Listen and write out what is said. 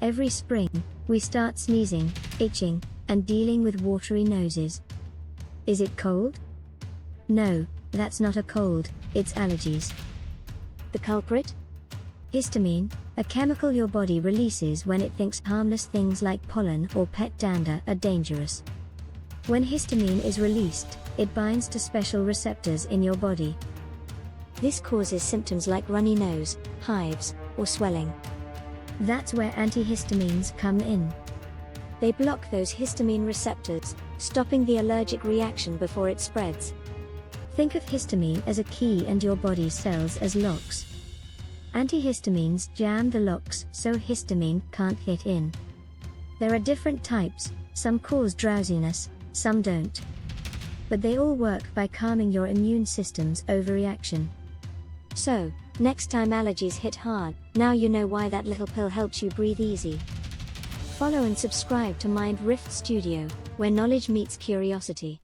Every spring, we start sneezing, itching, and dealing with watery noses. Is it cold? No, that's not a cold, it's allergies. The culprit? Histamine, a chemical your body releases when it thinks harmless things like pollen or pet dander are dangerous. When histamine is released, it binds to special receptors in your body. This causes symptoms like runny nose, hives, or swelling. That's where antihistamines come in. They block those histamine receptors, stopping the allergic reaction before it spreads. Think of histamine as a key and your body's cells as locks. Antihistamines jam the locks so histamine can't hit in. There are different types, some cause drowsiness, some don't. But they all work by calming your immune system's overreaction. So, next time allergies hit hard, now you know why that little pill helps you breathe easy. Follow and subscribe to Mind Rift Studio, where knowledge meets curiosity.